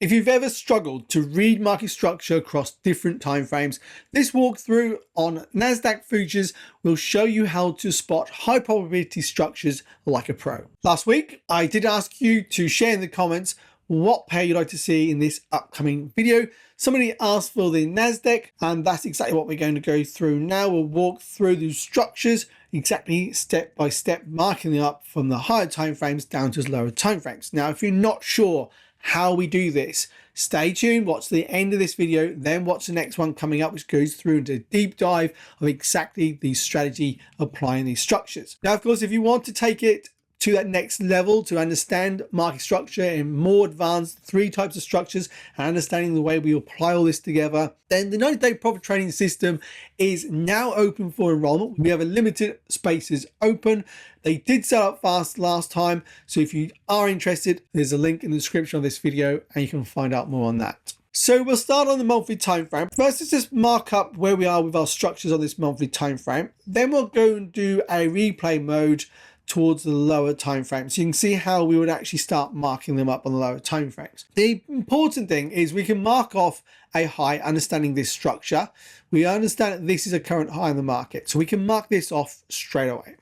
If you've ever struggled to read market structure across different time frames, this walkthrough on NASDAQ futures will show you how to spot high probability structures like a pro. Last week, I did ask you to share in the comments what pair you'd like to see in this upcoming video. Somebody asked for the NASDAQ, and that's exactly what we're going to go through now. We'll walk through those structures exactly step by step, marking them up from the higher time frames down to lower time frames. Now, if you're not sure how we do this, stay tuned, watch the end of this video, then watch the next one coming up, which goes through into a deep dive of exactly the strategy applying these structures. Now, of course, if you want to take it to that next level to understand market structure in more advanced 3 types of structures and understanding the way we apply all this together, then the 90-day profit trading system is now open for enrollment. We have a limited spaces open. They did sell up fast last time, so if you are interested, there's a link in the description of this video and you can find out more on that. So we'll start on the monthly time frame. First, let's just mark up where we are with our structures on this monthly time frame. Then we'll go and do a replay mode towards the lower time frames. So you can see how we would actually start marking them up on the lower time frames. The important thing is we can mark off a high, understanding this structure. We understand that this is a current high in the market, so we can mark this off straight away.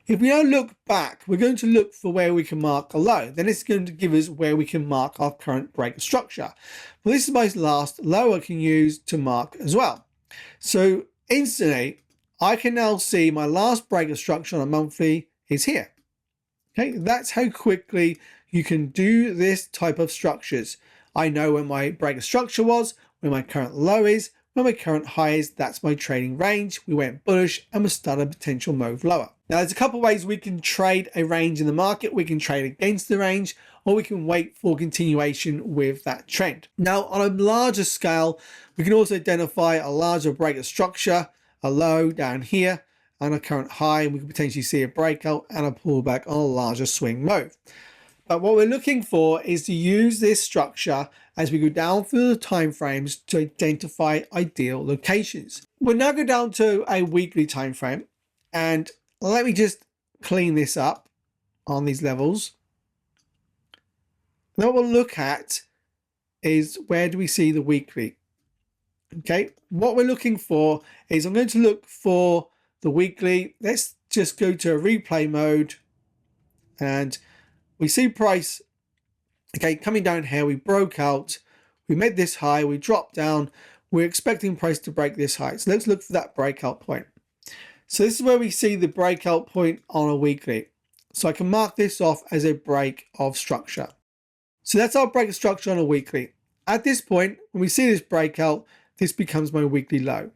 If we now look back, we're going to look for where we can mark a low. Then it's going to give us where we can mark our current break of structure. Well, this is my last low I can use to mark as well. So instantly, I can now see my last break of structure on a monthly is here. Okay, that's how quickly you can do this type of structures. I know when my break of structure was, where my current low is, where my current high is. That's my trading range. We went bullish and we started a potential move lower. Now, there's a couple of ways we can trade a range in the market. We can trade against the range, or we can wait for continuation with that trend. Now, on a larger scale, we can also identify a larger break of structure, a low down here, and a current high, and we can potentially see a breakout and a pullback on a larger swing move. But what we're looking for is to use this structure as we go down through the time frames to identify ideal locations. We'll now go down to a weekly time frame, and let me just clean this up on these levels. And what we'll look at is, where do we see the weekly? Okay, what we're looking for is, I'm going to look for the weekly. Let's just go to a replay mode, and we see price, okay, coming down here. We broke out, we made this high, we dropped down, we're expecting price to break this high. So let's look for that breakout point. So this is where we see the breakout point on a weekly. So I can mark this off as a break of structure. So that's our break of structure on a weekly. At this point, when we see this breakout, this becomes my weekly low.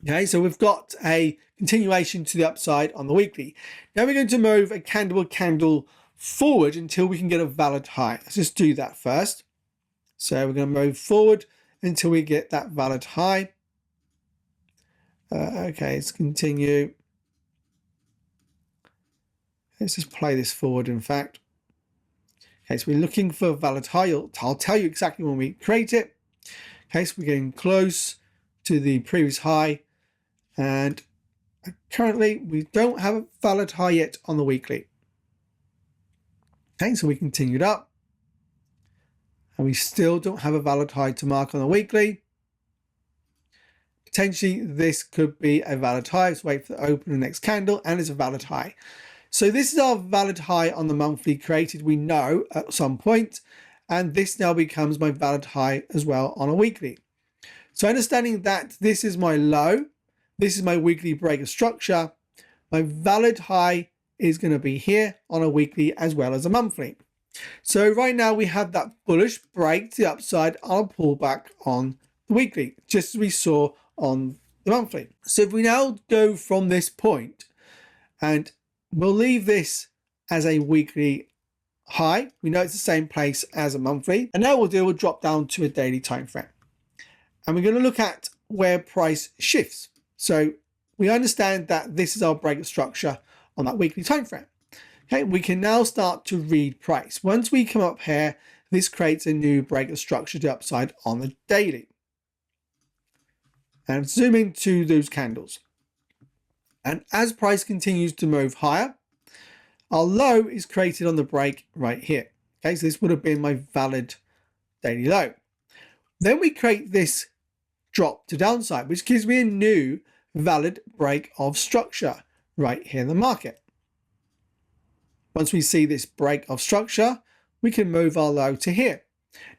Okay, so we've got a continuation to the upside on the weekly. Now we're going to move a candle forward until we can get a valid high. Let's just do that first. So we're going to move forward until we get that valid high. Okay, let's continue. Let's just play this forward, in fact. Okay, so we're looking for a valid high. I'll tell you exactly when we create it. Okay, so we're getting close to the previous high. And currently we don't have a valid high yet on the weekly. Okay, so we continued up and we still don't have a valid high to mark on the weekly. Potentially this could be a valid high. Let's wait for the open of the next candle, and it's a valid high. So this is our valid high on the monthly created, we know, at some point, and this now becomes my valid high as well on a weekly. So understanding that this is my low, this is my weekly break of structure, my valid high is going to be here on a weekly as well as a monthly. So right now we have that bullish break to the upside on a pullback on the weekly, just as we saw on the monthly. So if we now go from this point, and we'll leave this as a weekly high, we know it's the same place as a monthly, and now we'll drop down to a daily time frame, and we're going to look at where price shifts. So we understand that this is our break of structure on that weekly time frame. Okay, we can now start to read price. Once we come up here, this creates a new break of structure to upside on the daily. And zoom into those candles. And as price continues to move higher, our low is created on the break right here. Okay, so this would have been my valid daily low. Then we create this drop to downside, which gives me a new valid break of structure right here in the market. Once we see this break of structure, we can move our low to here.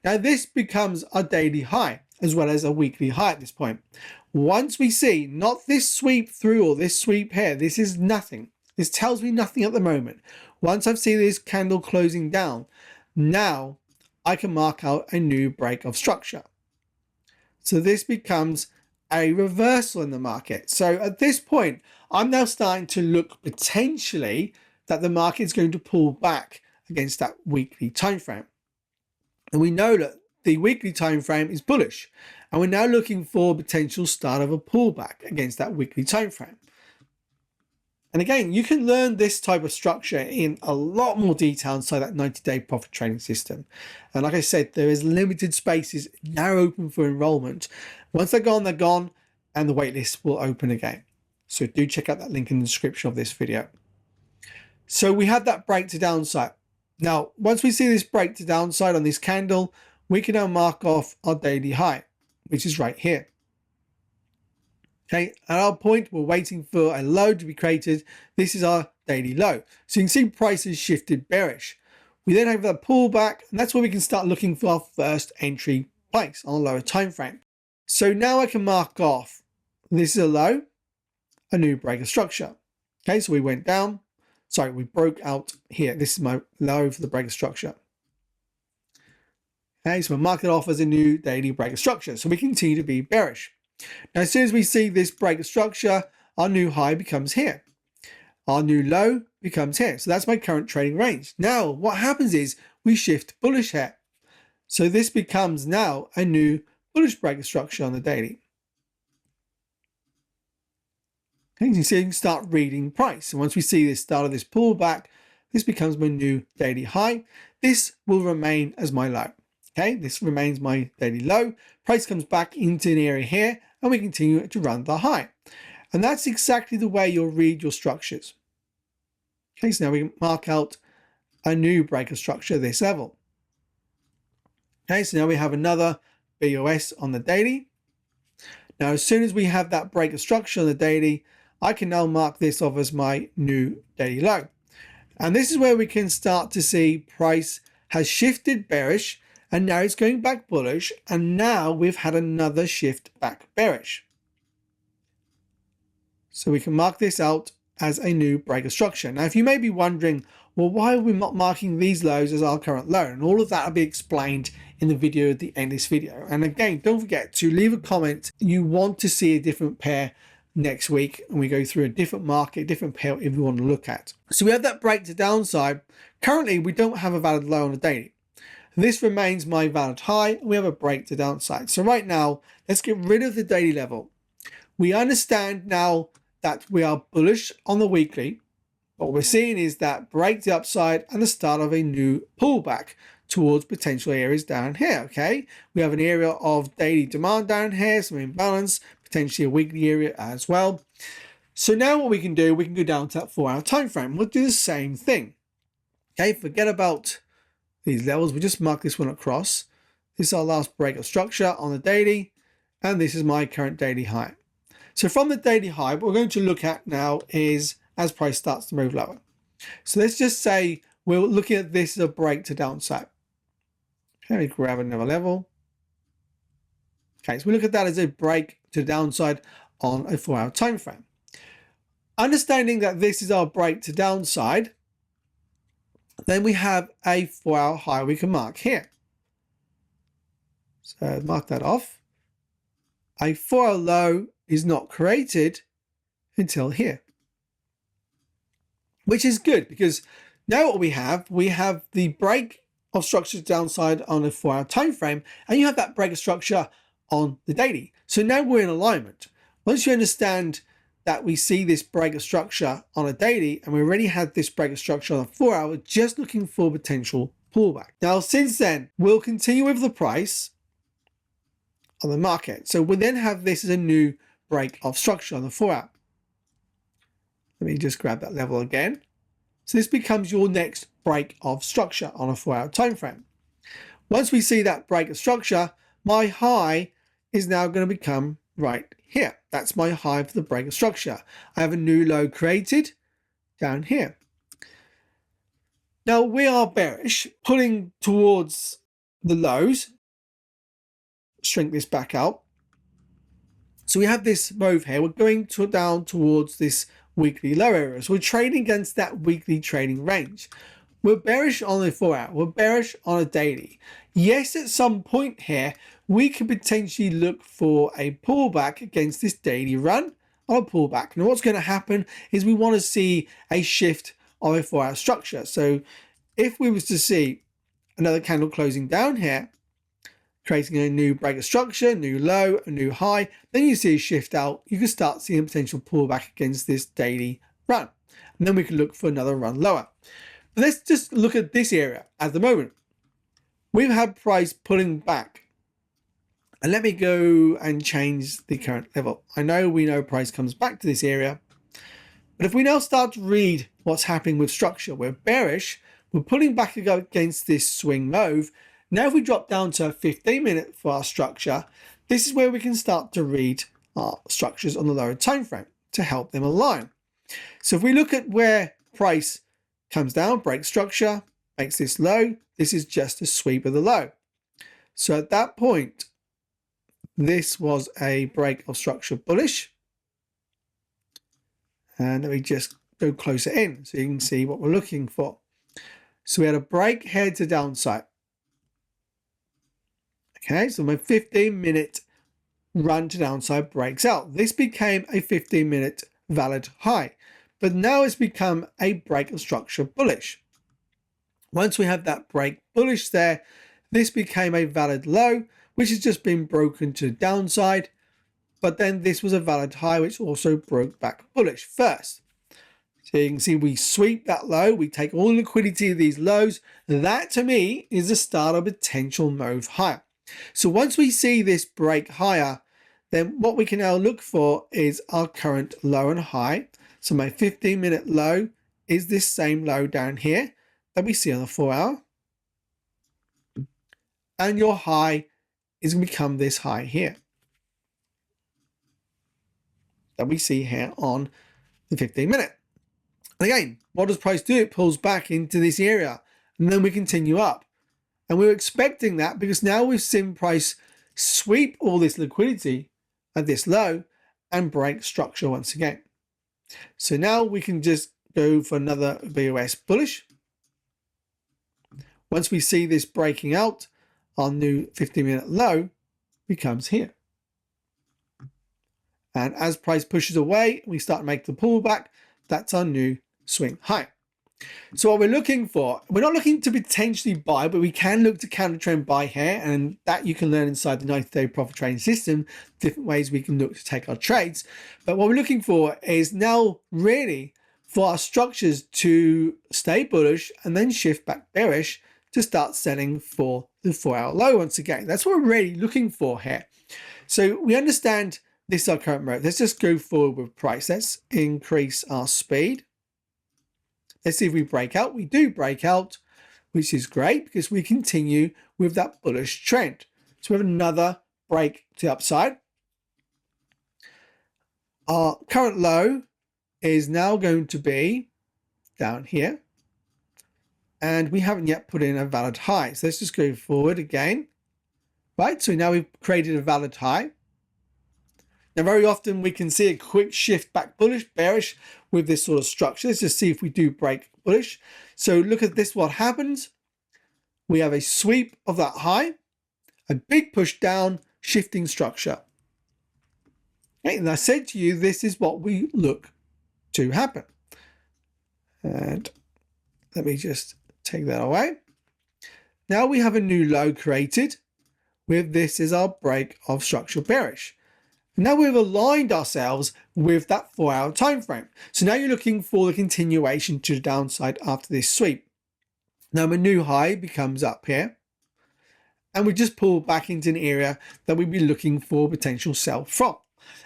Now this becomes a daily high as well as a weekly high at this point. Once we see not this sweep through or this sweep here, this is nothing. This tells me nothing at the moment. Once I've seen this candle closing down, now I can mark out a new break of structure. So this becomes a reversal in the market. So at this point, I'm now starting to look potentially that the market is going to pull back against that weekly time frame. And we know that the weekly time frame is bullish. And we're now looking for potential start of a pullback against that weekly time frame. And again, you can learn this type of structure in a lot more detail inside that 90-day profit trading system. And like I said, there is limited spaces now open for enrollment. Once they're gone, and the waitlist will open again. So do check out that link in the description of this video. So we have that break to downside. Now, once we see this break to downside on this candle, we can now mark off our daily high, which is right here. Okay, at our point, we're waiting for a low to be created. This is our daily low. So you can see prices shifted bearish. We then have that pullback, and that's where we can start looking for our first entry place on a lower time frame. So now I can mark off, this is a low, a new break of structure. Okay, so we went down. Sorry, we broke out here. This is my low for the break of structure. Okay, so we mark it off as a new daily break of structure. So we continue to be bearish. Now, as soon as we see this break of structure, our new high becomes here. Our new low becomes here. So that's my current trading range. Now, what happens is we shift bullish here. So this becomes now a new bullish break of structure on the daily. Okay, you see, you can start reading price. And once we see this start of this pullback, this becomes my new daily high. This will remain as my low. Okay, this remains my daily low. Price comes back into an area here, and we continue to run the high. And that's exactly the way you'll read your structures. Okay, so now we can mark out a new break of structure at this level. Okay, so now we have another BOS on the daily. Now, as soon as we have that break of structure on the daily, I can now mark this off as my new daily low. And this is where we can start to see price has shifted bearish, and now it's going back bullish, and now we've had another shift back bearish. So we can mark this out as a new break of structure. Now, if you may be wondering, well, why are we not marking these lows as our current low? And all of that will be explained in the video at the end of this video. And again, don't forget to leave a comment. You want to see a different pair next week, and we go through a different market, different pair if you want to look at. So we have that break to downside. Currently, we don't have a valid low on the daily. This remains my valid high, and we have a break to downside. So right now, let's get rid of the daily level. We understand now that we are bullish on the weekly. What we're seeing is that break to upside and the start of a new pullback towards potential areas down here. Okay, we have an area of daily demand down here, some imbalance, potentially a weekly area as well. So now what we can do, we can go down to that 4-hour time frame. We'll do the same thing. Okay, forget about these levels. We just mark this one across. This is our last break of structure on the daily, and this is my current daily high. So from the daily high, what we're going to look at now is as price starts to move lower. So let's just say we're looking at this as a break to downside. Okay, we grab another level. Okay, so we look at that as a break to downside on a 4-hour time frame. Understanding that this is our break to downside, then we have a 4-hour high we can mark here. So mark that off. A 4-hour low is not created until here, which is good because now what we have the break of structure downside on a 4-hour time frame, and you have that break of structure on the daily. So now we're in alignment. Once you understand that we see this break of structure on a daily, and we already had this break of structure on a 4-hour, we're just looking for potential pullback. Now, since then, we'll continue with the price on the market. So we then have this as a new break of structure on the 4-hour. Let me just grab that level again. So this becomes your next break of structure on a 4-hour time frame. Once we see that break of structure, my high is now going to become right here. That's my high for the break of structure. I have a new low created down here. Now we are bearish, pulling towards the lows. Shrink this back out. So we have this move here. We're going down towards this weekly low area. So we're trading against that weekly trading range. We're bearish on a 4-hour. We're bearish on a daily. Yes, at some point here, we could potentially look for a pullback against this daily run on a pullback. Now, what's going to happen is we want to see a shift of a 4-hour structure. So if we was to see another candle closing down here, creating a new break of structure, new low, a new high, then you see a shift out, you can start seeing a potential pullback against this daily run. And then we can look for another run lower. But let's just look at this area at the moment. We've had price pulling back. And let me go and change the current level. I know we know price comes back to this area. But if we now start to read what's happening with structure, we're bearish, we're pulling back against this swing move. Now if we drop down to a 15-minute for our structure, this is where we can start to read our structures on the lower time frame to help them align. So if we look at where price comes down, breaks structure, makes this low, this is just a sweep of the low. So at that point, this was a break of structure bullish. And let me just go closer in so you can see what we're looking for. So we had a break head to downside. Okay, so my 15-minute run to downside breaks out. This became a 15-minute valid high, but now it's become a break of structure bullish. Once we have that break bullish there, this became a valid low, which has just been broken to the downside, but then this was a valid high, which also broke back bullish first. So you can see we sweep that low, we take all the liquidity of these lows. That to me is the start of a potential move higher. So once we see this break higher, then what we can now look for is our current low and high. So my 15-minute low is this same low down here that we see on the 4-hour. And your high is going to become this high here that we see here on the 15-minute. And again, what does price do? It pulls back into this area and then we continue up. And we were expecting that because now we've seen price sweep all this liquidity at this low and break structure once again. So now we can just go for another BOS bullish. Once we see this breaking out, our new 15-minute low becomes here. And as price pushes away, we start to make the pullback. That's our new swing high. So what we're looking for, we're not looking to potentially buy, but we can look to counter trend buy here, and that you can learn inside the 90-day profit trading system, different ways we can look to take our trades. But what we're looking for is now really for our structures to stay bullish and then shift back bearish to start selling for the 4-hour low once again. That's what we're really looking for here. So we understand this is our current move. Let's just go forward with price. Let's increase our speed. Let's see if we break out. We do break out, which is great because we continue with that bullish trend. So we have another break to the upside. Our current low is now going to be down here. And we haven't yet put in a valid high. So let's just go forward again. Right, so now we've created a valid high. Now, very often we can see a quick shift back bullish, bearish with this sort of structure. Let's just see if we do break bullish. So look at this, what happens. We have a sweep of that high, a big push down, shifting structure. Okay, and I said to you, this is what we look to happen. And let me just take that away. Now we have a new low created with this is our break of structural bearish. Now we've aligned ourselves with that 4-hour time frame. So now you're looking for the continuation to the downside after this sweep. Now a new high becomes up here. And we just pull back into an area that we'd be looking for potential sell from.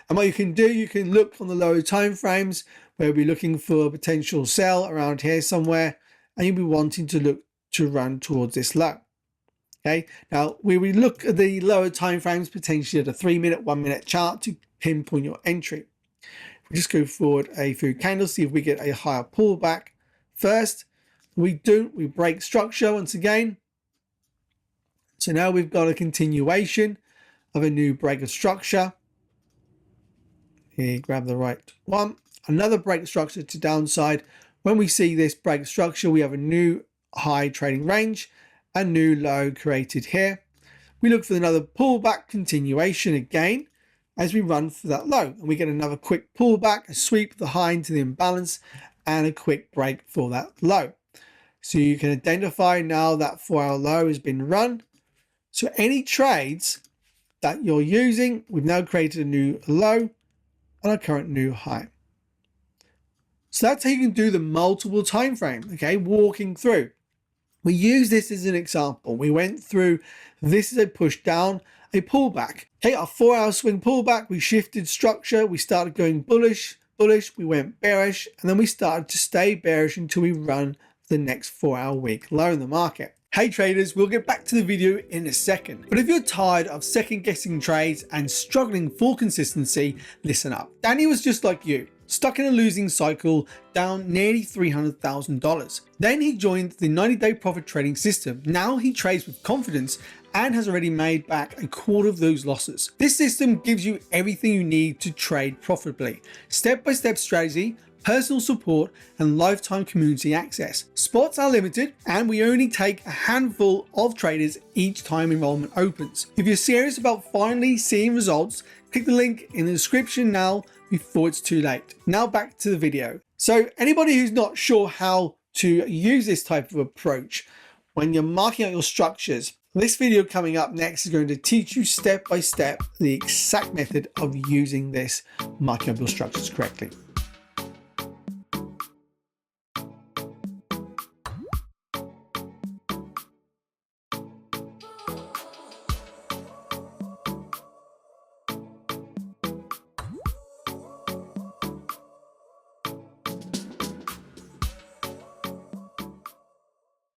And what you can do, you can look on the lower time frames where we'll be looking for a potential sell around here somewhere, and you'll be wanting to look to run towards this low. Okay, now we look at the lower time frames, potentially at a 3-minute, 1-minute chart to pinpoint your entry. We just go forward a few candles, see if we get a higher pullback first. We don't, we break structure once again. So now we've got a continuation of a new break of structure. Here, grab the right one. Another break of structure to downside. When we see this break of structure, we have a new high trading range, a new low created here. We look for another pullback continuation again as we run for that low, and we get another quick pullback, a sweep of the high into the imbalance, and a quick break for that low. So you can identify now that 4-hour low has been run. So any trades that you're using, we've now created a new low and a current new high. So that's how you can do the multiple time frame, okay, walking through. We use this as an example. We went through, this is a push down, a pullback. Okay, our 4-hour swing pullback, we shifted structure, we started going bullish, we went bearish, and then we started to stay bearish until we run the next 4-hour week low in the market. Hey traders, we'll get back to the video in a second, but if you're tired of second guessing trades and struggling for consistency, listen up. Danny was just like you, stuck in a losing cycle, down nearly $300,000. Then he joined the 90-day profit trading system. Now he trades with confidence and has already made back a quarter of those losses. This system gives you everything you need to trade profitably. Step-by-step strategy, personal support, and lifetime community access. Spots are limited, and we only take a handful of traders each time enrollment opens. If you're serious about finally seeing results, click the link in the description now before it's too late. Now back to the video. So anybody who's not sure how to use this type of approach when you're marking out your structures, this video coming up next is going to teach you step by step the exact method of using this, marking up your structures correctly.